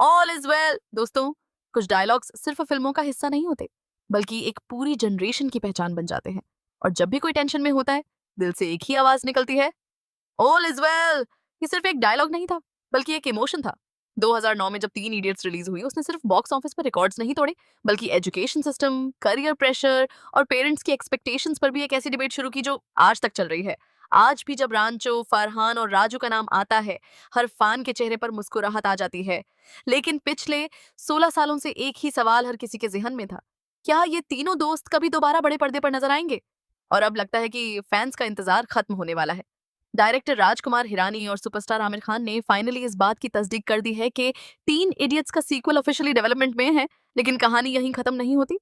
All is well. दोस्तों, कुछ dialogues सिर्फ फिल्मों का हिस्सा नहीं होते, बल्कि एक पूरी जनरेशन की पहचान बन जाते हैं। और जब भी कोई टेंशन में होता है, दिल से एक ही आवाज निकलती है, ऑल इज वेल। ये सिर्फ एक डायलॉग नहीं था, बल्कि एक इमोशन था। 2009 में जब तीन इडियट्स रिलीज हुई, उसने सिर्फ बॉक्स ऑफिस पर रिकॉर्ड्स नहीं तोड़े, बल्कि एजुकेशन सिस्टम, करियर प्रेशर और पेरेंट्स की एक्सपेक्टेशंस पर भी एक ऐसी डिबेट शुरू की जो आज तक चल रही है। आज भी जब रांचो, फरहान और राजू का नाम आता है, हर फैन के चेहरे पर मुस्कुराहट आ जाती है। लेकिन पिछले 16 सालों से एक ही सवाल हर किसी के जिहन में था, क्या ये तीनों दोस्त कभी दोबारा बड़े पर्दे पर नजर आएंगे? और अब लगता है कि फैंस का इंतजार खत्म होने वाला है। डायरेक्टर राजकुमार हिरानी और सुपरस्टार आमिर खान ने फाइनली इस बात की तस्दीक कर दी है कि तीन इडियट्स का सीक्वल ऑफिशियली डेवलपमेंट में है। लेकिन कहानी यहीं खत्म नहीं होती,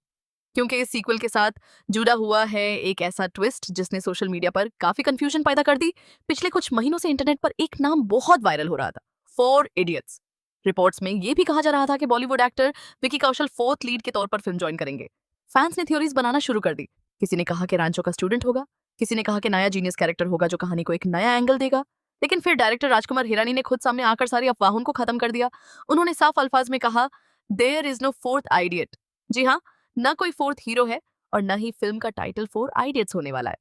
क्योंकि इस सीक्वल के साथ जुड़ा हुआ है एक ऐसा ट्विस्ट जिसने सोशल मीडिया पर काफी कंफ्यूजन पैदा कर दी। पिछले कुछ महीनों से इंटरनेट पर एक नाम बहुत वायरल हो रहा था, फोर इडियट्स। रिपोर्ट्स में यह भी कहा जा रहा था कि Bollywood actor Vicky Kaushal fourth lead के तौर पर फिल्म ज्वाइन करेंगे। फैंस ने थ्योरीज बनाना शुरू कर दी। किसी ने कहा कि रांचो का स्टूडेंट होगा, किसी ने कहा कि नया जीनियस कैरेक्टर होगा जो कहानी को एक नया एंगल देगा। लेकिन फिर डायरेक्टर राजकुमार हिरानी ने खुद सामने आकर सारी अफवाहों को खत्म कर दिया। उन्होंने साफ अल्फाज में कहा, there is no fourth idiot. जी हाँ, न कोई फोर्थ हीरो है और न ही फिल्म का टाइटल फोर आइडियट्स होने वाला है।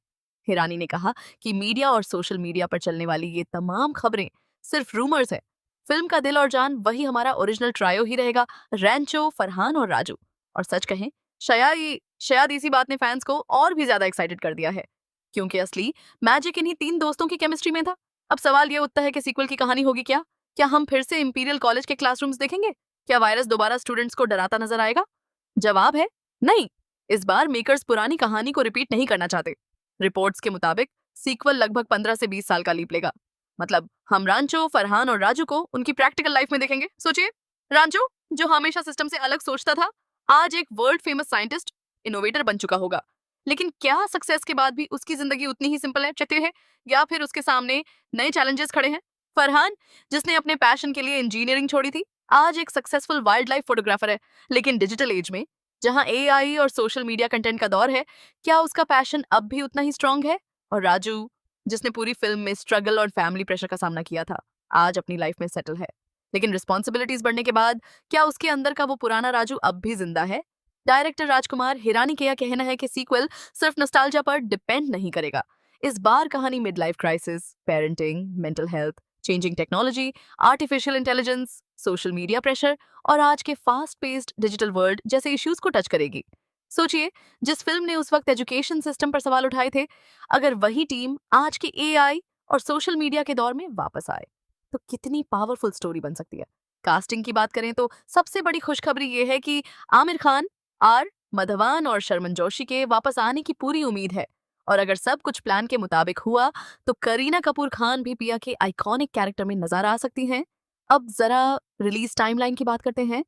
हिरानी ने कहा कि मीडिया और सोशल मीडिया पर चलने वाली ये तमाम खबरें सिर्फ रूमर्स है। फिल्म का दिल और जान वही हमारा ओरिजिनल ट्रायो ही रहेगा, रैंचो, फरहान और राजू। और सच कहें, शायद इसी बात ने फैंस को और भी ज्यादा एक्साइटेड कर दिया है, क्योंकि असली मैजिक इन्हीं तीन दोस्तों की केमिस्ट्री में था। अब सवाल ये उठता है कि सीक्वल की कहानी होगी क्या? क्या हम फिर से इंपीरियल कॉलेज के क्लासरूम्स देखेंगे? क्या वायरस दोबारा स्टूडेंट्स को डराता नजर आएगा? जवाब है नहीं। इस बार मेकर्स पुरानी कहानी को रिपीट नहीं करना चाहते। रिपोर्ट्स के मुताबिक सीक्वल लगभग 15 से 20 साल का लीप लेगा। मतलब हम रांचो, फरहान और राजू को उनकी प्रैक्टिकल लाइफ में देखेंगे। सोचिए, रांचो, जो हमेशा सिस्टम से अलग सोचता था, आज एक वर्ल्ड फेमस साइंटिस्ट, इनोवेटर बन चुका होगा। लेकिन क्या सक्सेस के बाद भी उसकी जिंदगी उतनी ही सिंपल है, चलती है, या फिर उसके सामने नए चैलेंजेस खड़े हैं? फरहान, जिसने अपने पैशन के लिए इंजीनियरिंग छोड़ी थी, आज एक सक्सेसफुल वाइल्ड लाइफ फोटोग्राफर है। लेकिन डिजिटल एज में, जहां एआई और सोशल मीडिया कंटेंट का दौर है, क्या उसका पैशन अब भी उतना ही स्ट्रांग है? और राजू, जिसने पूरी फिल्म में स्ट्रगल और फैमिली प्रेशर का सामना किया था, आज अपनी लाइफ में सेटल है। लेकिन रिस्पॉन्सिबिलिटीज बढ़ने के बाद क्या उसके अंदर का वो पुराना राजू अब भी जिंदा है? डायरेक्टर राजकुमार हिरानी का यह कहना है कि सीक्वल सिर्फ नॉस्टैल्जिया पर डिपेंड नहीं करेगा। इस बार कहानी mid life crisis, parenting, mental health, changing technology, artificial intelligence, social media pressure और आज के फास्ट पेस्ड डिजिटल वर्ल्ड जैसे इश्यूज को टच करेगी। सोचिए, जिस फिल्म ने उस वक्त एजुकेशन सिस्टम पर सवाल उठाए थे, अगर वही टीम आज के एआई और सोशल मीडिया के दौर में वापस आए, तो कितनी पावरफुल स्टोरी बन सकती है। कास्टिंग की बात करें तो सबसे बड़ी खुशखबरी ये है कि आमिर खान, आर माधवन और शर्मन जोशी के वापस आने की पूरी उम्मीद है। और अगर सब कुछ प्लान के मुताबिक हुआ, तो करीना कपूर खान भी पिया के आइकॉनिक कैरेक्टर में नजर आ सकती हैं। अब जरा रिलीज टाइमलाइन की बात करते हैं।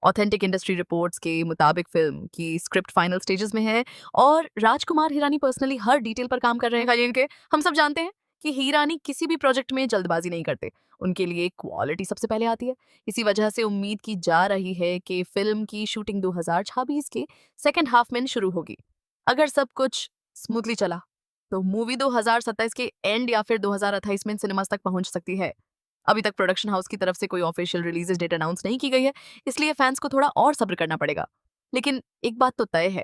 ऑथेंटिक इंडस्ट्री रिपोर्ट्स के मुताबिक फिल्म की स्क्रिप्ट फाइनल स्टेजेस में है और राजकुमार हिरानी पर्सनली हर डिटेल पर काम कर रहे हैं। खाली इनके, हम सब जानते हैं कि हिरानी किसी भी प्रोजेक्ट में जल्दबाजी नहीं करते। उनके लिए क्वालिटी सबसे पहले आती है। इसी वजह से उम्मीद की जा रही है कि फिल्म की शूटिंग 2026 के सेकेंड हाफ में शुरू होगी। अगर सब कुछ स्मूथली चला, तो मूवी 2027 के एंड या फिर 2028 में सिनेमास तक पहुंच सकती है। अभी तक प्रोडक्शन हाउस की तरफ से कोई ऑफिशियल रिलीज डेट अनाउंस नहीं की गई है, इसलिए फैंस को थोड़ा और सब्र करना पड़ेगा। लेकिन एक बात तो तय है,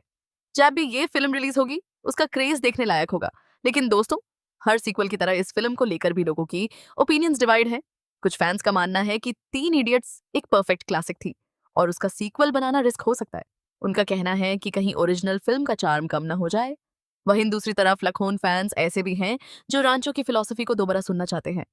जब भी ये फिल्म रिलीज होगी, उसका क्रेज देखने लायक होगा। लेकिन दोस्तों, हर सीक्वल की तरह इस फिल्म को लेकर भी लोगों की ओपिनियंस डिवाइड है। कुछ फैंस का मानना है कि तीन इडियट्स एक परफेक्ट क्लासिक थी और उसका सीक्वल बनाना रिस्क हो सकता है। उनका कहना है कि कहीं ओरिजिनल फिल्म का चार्म कम ना हो जाए। वहीं दूसरी तरफ लखोन फैंस ऐसे भी हैं जो रांचो की फिलॉसफी को दोबारा सुनना चाहते हैं।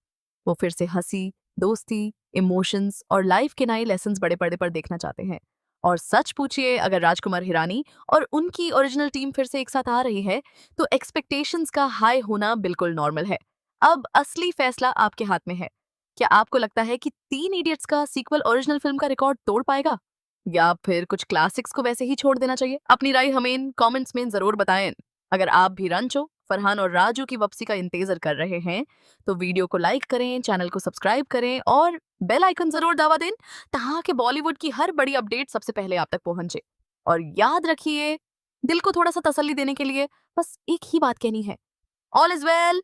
वो फिर से हंसी, दोस्ती, इमोशंस और लाइफ के नए लेसन्स बड़े पर्दे पर देखना चाहते हैं। और सच पूछिए, अगर राजकुमार हिरानी और उनकी ओरिजिनल टीम फिर से एक साथ आ रही है, तो एक्सपेक्टेशंस का हाई होना बिल्कुल नॉर्मल है। अब असली फैसला आपके हाथ में है। क्या आपको लगता है कि तीन इडियट्स का सीक्वल ओरिजिनल फिल्म का रिकॉर्ड तोड़ पाएगा, या फिर कुछ क्लासिक्स को वैसे ही छोड़ देना चाहिए? अपनी राय हमें कमेंट्स में जरूर बताएं। अगर आप भी रंचो, फरहान और राजू की वापसी का इंतजार कर रहे हैं, तो वीडियो को लाइक करें, चैनल को सब्सक्राइब करें और बेल आइकन जरूर दबा दें, ताकि बॉलीवुड की हर बड़ी अपडेट सबसे पहले आप तक पहुंचे। और याद रखिए, दिल को थोड़ा सा तसल्ली देने के लिए बस एक ही बात कहनी है, ऑल इज वेल।